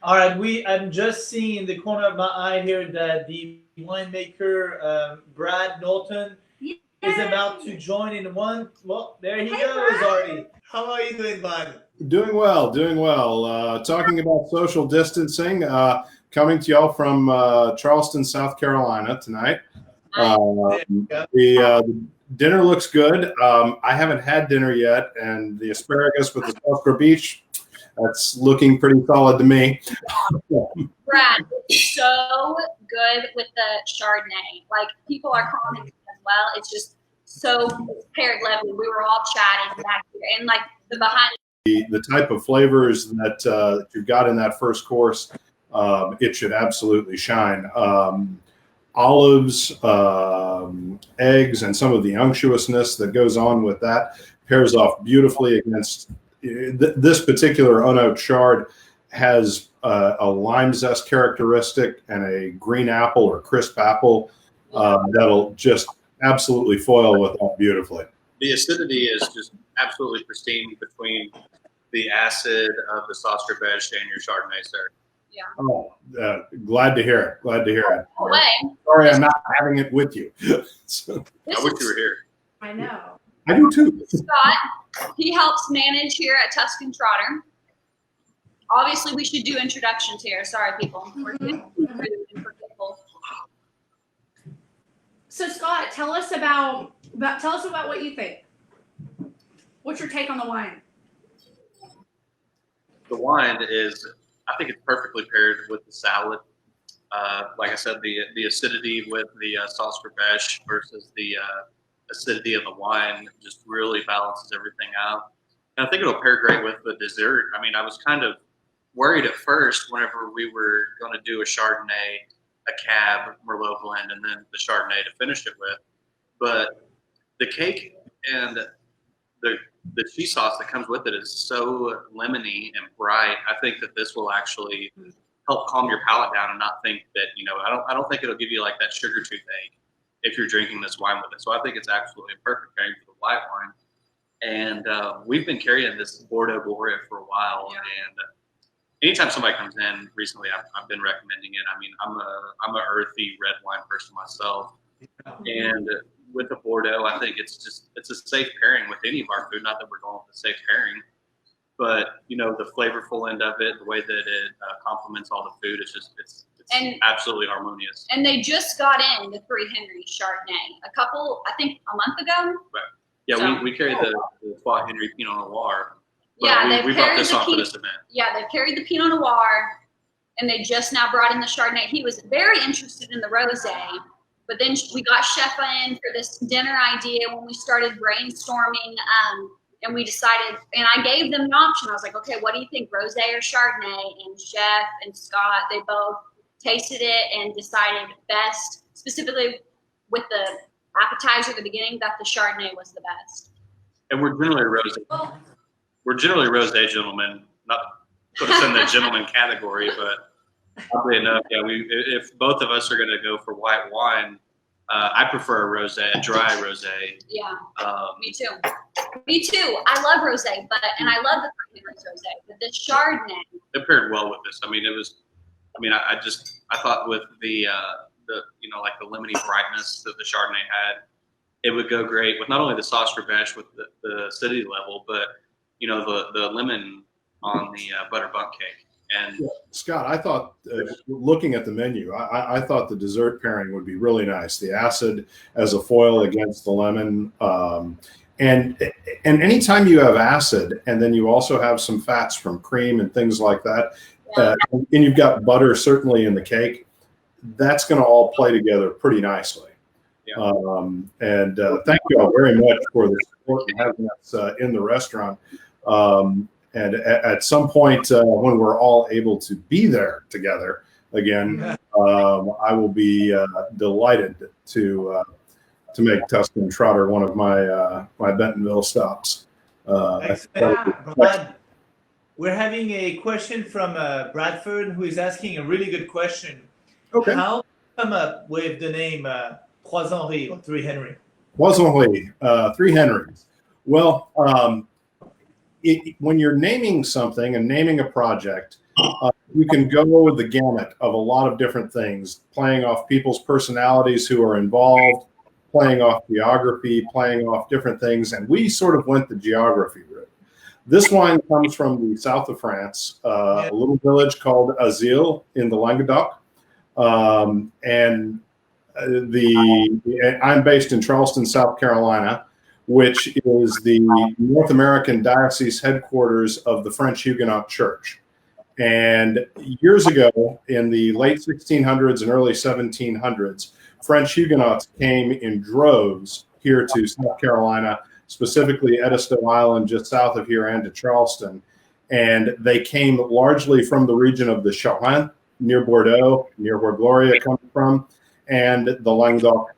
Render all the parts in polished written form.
All right, I'm just seeing in the corner of my eye here that the winemaker Brad Norton is about to join in one. Well, there he goes already. How are you doing, Bud? Doing well, doing well. Talking about social distancing, coming to y'all from Charleston, South Carolina tonight. The dinner looks good. I haven't had dinner yet, and the asparagus with the Oscar Beach, that's looking pretty solid to me. Brad, it's so good with the Chardonnay. Like, people are commenting as well. It's just it's paired lovely. We were all chatting back here, and like the behind. The type of flavors that you've got in that first course, it should absolutely shine. Olives, eggs, and some of the unctuousness that goes on with that pairs off beautifully against this particular unoaked chard. Has a lime zest characteristic and a green apple or crisp apple that'll just absolutely foil with that beautifully. The acidity is just absolutely pristine between the acid of the Sauce Beige and your Chardonnay, sir. Yeah. Oh, glad to hear it. Glad to hear it. Way. Sorry, I'm not having it with you. So, I wish you were here. I know. I do too. Scott, he helps manage here at Tusk Trotter. Obviously, we should do introductions here. Sorry, people. We're rude and forgetful. So, Scott, tell us about what you think. What's your take on the wine? The wine is, I think it's perfectly paired with the salad. Like I said, the acidity with the Sauce Beige versus the acidity of the wine just really balances everything out. And I think it'll pair great with the dessert. I mean, I was kind of worried at first whenever we were going to do a Chardonnay, a Cab, Merlot blend, and then the Chardonnay to finish it with. But the cake and the cheese sauce that comes with it is so lemony and bright. I think that this will actually help calm your palate down and not think that, I don't think it'll give you like that sugar toothache if you're drinking this wine with it. So I think it's absolutely a perfect pairing for the white wine. And we've been carrying this Bordeaux Gloria for a while. Yeah. And anytime somebody comes in recently, I've been recommending it. I mean, I'm a earthy red wine person myself. And with the Bordeaux, I think it's a safe pairing with any of our food. Not that we're going with a safe pairing, but the flavorful end of it, the way that it complements all the food, it's absolutely harmonious. And they just got in the 3 Henry Chardonnay I think a month ago. Right. Yeah, so, we carried the 3 Henry Pinot Noir. Yeah, we brought this on for this event. Yeah, they've carried the Pinot Noir, and they just now brought in the Chardonnay. He was very interested in the Rosé. But then we got Chef in for this dinner idea when we started brainstorming, and we decided, and I gave them the option. I was like, okay, what do you think, rosé or Chardonnay? And Chef and Scott, they both tasted it and decided best, specifically with the appetizer at the beginning, that the Chardonnay was the best. And we're generally rosé. We're generally rosé gentlemen, not put us in the gentleman category, but oddly enough, yeah, if both of us are going to go for white wine, I prefer a rosé, a dry rosé. Yeah, me too. Me too. I love rosé, and I love the rosé, but the Chardonnay. It paired well with this. I mean, I thought with the like the lemony brightness that the Chardonnay had, it would go great with not only the Sauce Beige with the acidity level, but the lemon on the butter bundt cake. And yeah, Scott, I thought looking at the menu, I thought the dessert pairing would be really nice. The acid as a foil against the lemon, and anytime you have acid, and then you also have some fats from cream and things like that, and you've got butter certainly in the cake, that's going to all play together pretty nicely. Yeah. Thank you all very much for the support and having us in the restaurant. And at some point, when we're all able to be there together again, I will be delighted to make Tusk Trotter one of my Bentonville stops. Brad, we're having a question from Bradford, who is asking a really good question. Okay. How come up with the name Poisonnerie or 3 Henry? Poisonnerie, 3 Henrys. Well, when you're naming something and naming a project, You can go the gamut of a lot of different things, playing off people's personalities who are involved, playing off geography, playing off different things, and we sort of went the geography route. This wine comes from the south of France, a little village called Azil in the Languedoc, and I'm based in Charleston, South Carolina, which is the North American diocese headquarters of the French Huguenot Church. And years ago, in the late 1600s and early 1700s, French Huguenots came in droves here to South Carolina, specifically Edisto Island, just south of here, and to Charleston. And they came largely from the region of the Charente, near Bordeaux, near where Gloria comes from, and the Languedoc,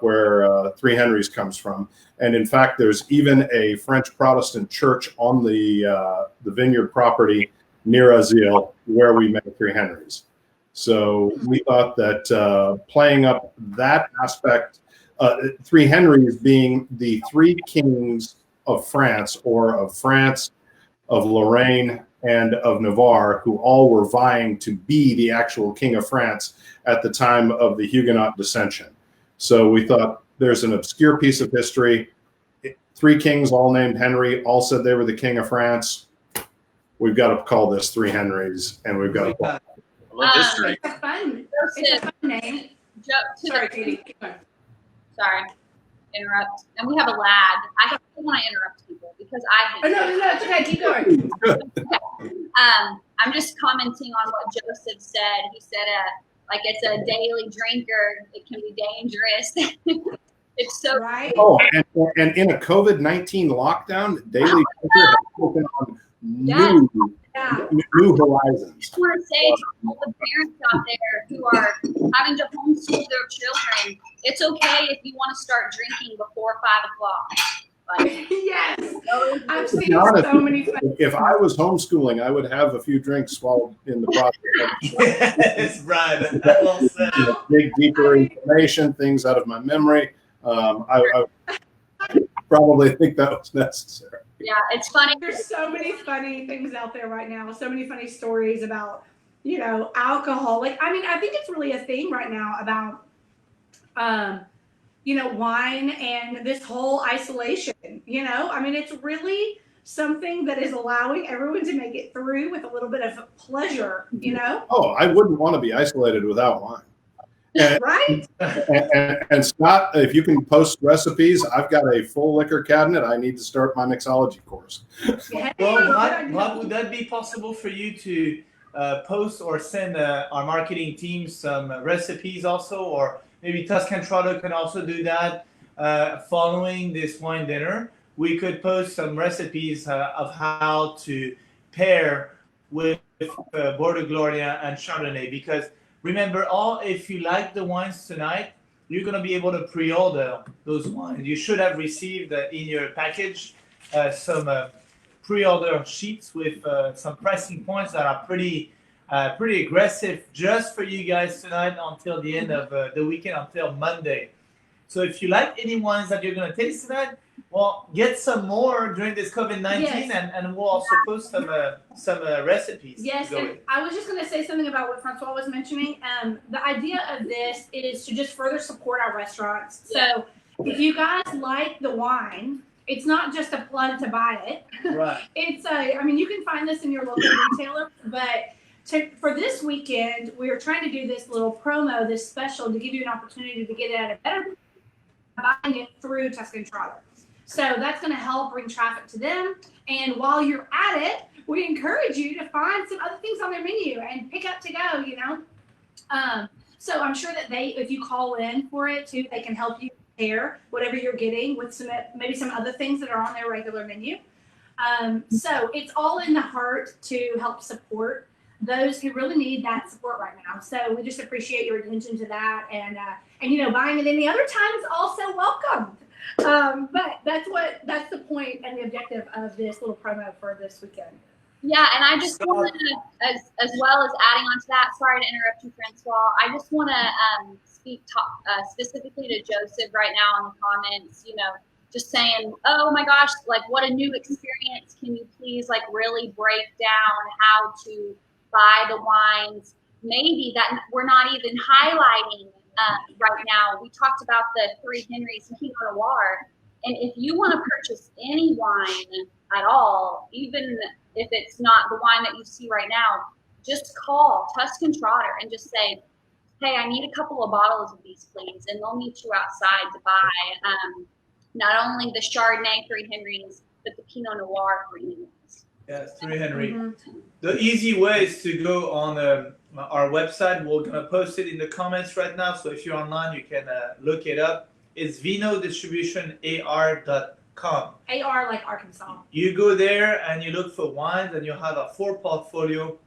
where Three Henries comes from. And in fact, there's even a French Protestant church on the vineyard property near Azil where we met Three Henries. So we thought that playing up that aspect, Three Henries being the three kings of France, or of France, of Lorraine, and of Navarre, who all were vying to be the actual king of France at the time of the Huguenot dissension. So we thought, there's an obscure piece of history. Three kings, all named Henry, all said they were the king of France. We've got to call this Three Henries, and we've got to call it. I love history. It's a fun name. Sorry, Katie. Sorry, interrupt. And we have a lag. I don't want to interrupt people because I hate No, it's okay. Keep going. I'm just commenting on what Joseph said. He said, like it's a daily drinker. It can be dangerous. It's so right. Oh, and in a COVID-19 lockdown, daily drinker has taken on new horizons. I want to say to all the parents out there who are having to homeschool their children, it's okay if you want to start drinking before 5 o'clock. Like, Yes. I've To seen be honest, so many fun. if I was homeschooling, I would have a few drinks while in the process. Yes, Brian. Well said. Dig deeper information, things out of my memory. I probably think that was necessary. yeah, it's funny. There's so many funny things out there right now. So many funny stories about, alcohol. Like, I mean, I think it's really a thing right now about, wine and this whole isolation. I mean, it's really something that is allowing everyone to make it through with a little bit of pleasure. Oh, I wouldn't want to be isolated without wine. And, Right? and Scott, if you can post recipes, I've got a full liquor cabinet. I need to start my mixology course. Well, Bob, would that be possible for you to post or send our marketing team some recipes also, or maybe Tusk Trotter can also do that following this wine dinner? We could post some recipes of how to pair with Bordeaux Gloria and Chardonnay, because remember, if you like the wines tonight, you're going to be able to pre-order those wines. You should have received in your package some pre-order sheets with some pricing points that are pretty aggressive just for you guys tonight until the end of the weekend, until Monday. So if you like any wines that you're going to taste tonight, well, get some more during this COVID-19, Yes. and we'll also post some recipes. Yes, and I was just going to say something about what Francois was mentioning. The idea of this is to just further support our restaurants. So if you guys like the wine, it's not just a plug to buy it. Right. You can find this in your local retailer, but for this weekend, we are trying to do this little promo, this special, to give you an opportunity to get it at a better buying it through Tusk Trotter. So that's going to help bring traffic to them. And while you're at it, we encourage you to find some other things on their menu and pick up to go, So I'm sure that if you call in for it too, they can help you pair whatever you're getting with maybe some other things that are on their regular menu. So it's all in the heart to help support those who really need that support right now. So we just appreciate your attention to that. And buying it any other time is also welcome. But that's the point and the objective of this little promo for this weekend. Yeah, and I just want to, as well as adding on to that, sorry to interrupt you, Francois, I just want to speak specifically to Joseph right now in the comments, just saying, oh my gosh, like what a new experience. Can you please like really break down how to buy the wines maybe that we're not even highlighting right now. We talked about the Three Henrys Pinot Noir. And if you want to purchase any wine at all, even if it's not the wine that you see right now, just call Tusk Trotter and just say, hey, I need a couple of bottles of these, please. And they'll meet you outside to buy not only the Chardonnay Three Henrys, but the Pinot Noir Three Henrys. Yes, Three Henry. The easy way is to go on our website. We're going to post it in the comments right now. So if you're online, you can look it up. It's vinodistributionar.com. AR like Arkansas. You go there and you look for wines and you have a full portfolio.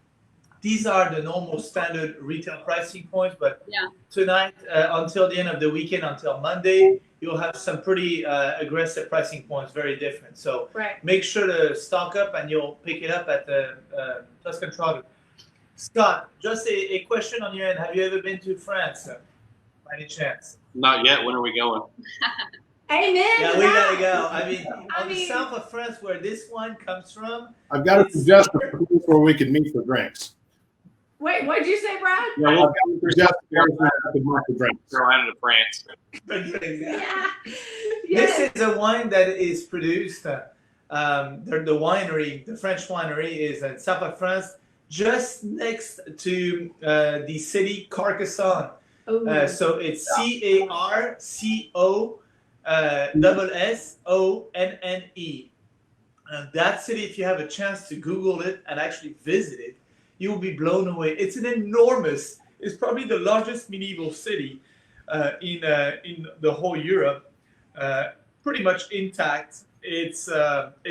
These are the normal standard retail pricing points, but tonight until the end of the weekend, until Monday, you'll have some pretty aggressive pricing points, very different. So make sure to stock up and you'll pick it up at the Tusk Trotter. Scott, just a question on your end. Have you ever been to France by any chance? Not yet. When are we going? Amen. Yeah, we gotta go. I mean, the south of France, where this wine comes from. I've got to suggest a place where we can meet for drinks. Wait, what did you say, Brad? Yeah, I've got to suggest a place where we can meet for drinks. Carolina to France. Yeah. This is a wine that is produced. The winery, the French winery, is in south of France, just next to the city Carcassonne. So it's CARCOSSONNE. And that city, if you have a chance to Google it and actually visit it, you'll be blown away. It's it's probably the largest medieval city in the whole Europe, pretty much intact. It's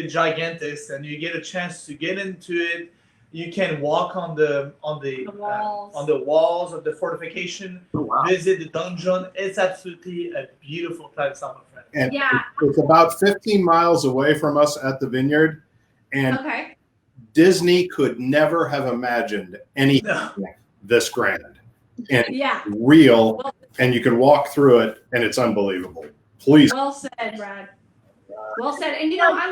gigantic, and you get a chance to get into it. You can walk on the walls of the fortification, visit the dungeon. It's absolutely a beautiful place, south of France. And it's about 15 miles away from us at the vineyard, and Disney could never have imagined anything this grand and real. And you can walk through it, and it's unbelievable. Please. Well said, Brad. Well said. And I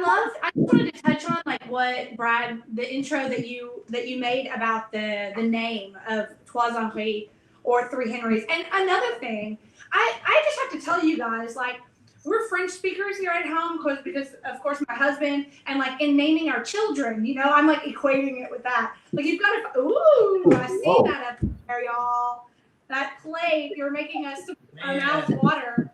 just wanted to touch on like what Brad, the intro that you made about the name of Trois Henrys or Three Henrys. And another thing, I just have to tell you guys, like, we're French speakers here at home because of course my husband, and like in naming our children, I'm like equating it with that. Like you've got to, I see that up there, y'all. That plate, you're making us our mouths water.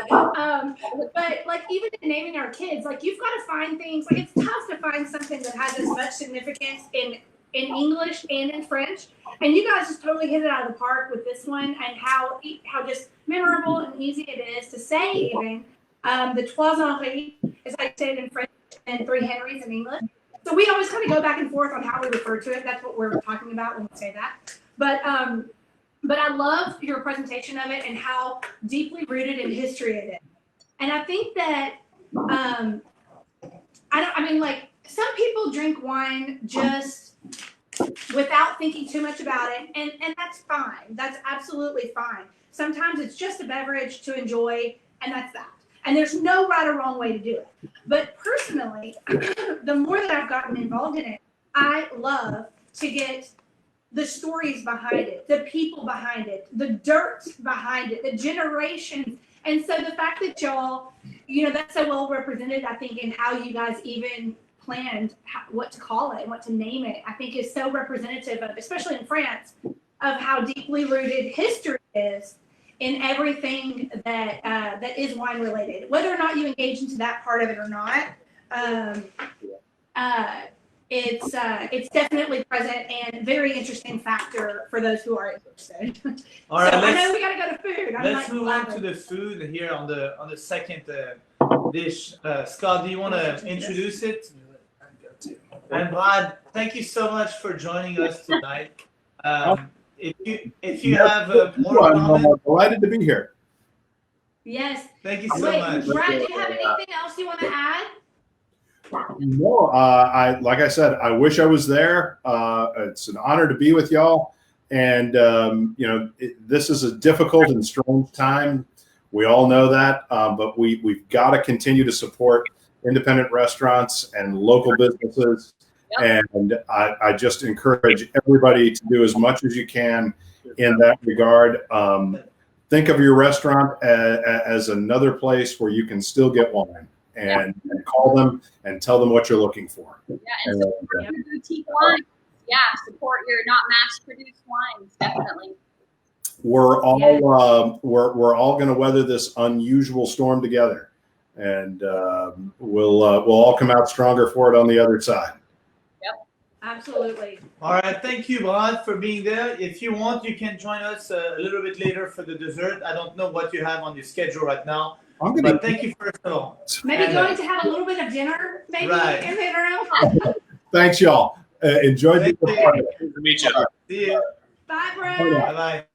But like even in naming our kids, like you've got to find things, like it's tough to find something that has as much significance in English and in French. And you guys just totally hit it out of the park with this one, and how just memorable and easy it is to say even. The Trois Henrys is like say it in French and Three Henrys in English. So we always kind of go back and forth on how we refer to it. That's what we're talking about when we say that. But I love your presentation of it and how deeply rooted in history it is. And I think that, some people drink wine just without thinking too much about it. And that's fine. That's absolutely fine. Sometimes it's just a beverage to enjoy, and that's that. And there's no right or wrong way to do it. But personally, the more that I've gotten involved in it, I love to get the stories behind it, the people behind it, the dirt behind it, the generations. And so the fact that y'all, that's so well represented, I think, in how you guys even planned what to call it and what to name it, I think is so representative of, especially in France, of how deeply rooted history is in everything that is wine related. Whether or not you engage into that part of it or not, it's definitely present and very interesting factor for those who are interested. All right, so I know we gotta go to food. Let's move on to the food here on the second dish. Scott, do you want to introduce it? And Brad, thank you so much for joining us tonight. If you have more comments, I'm delighted to be here. Yes. Thank you so much. Brad, do you have anything else you want to add? No, like I said, I wish I was there. It's an honor to be with y'all. And, this is a difficult and strange time. We all know that. But we've got to continue to support independent restaurants and local businesses. And I just encourage everybody to do as much as you can in that regard. Think of your restaurant as another place where you can still get wine, and call them and tell them what you're looking for. Yeah, and support your boutique wines. Yeah, support your not mass-produced wines, definitely. We're all going to weather this unusual storm together, and we'll all come out stronger for it on the other side. Absolutely. All right, thank you, Brad, for being there. If you want, you can join us a little bit later for the dessert. I don't know what you have on your schedule right now, but thank you first of all. Maybe going to have a little bit of dinner, maybe in the interim. Thanks, y'all. Enjoy the Good to meet you. See you. Bye, Brad. Bye-bye.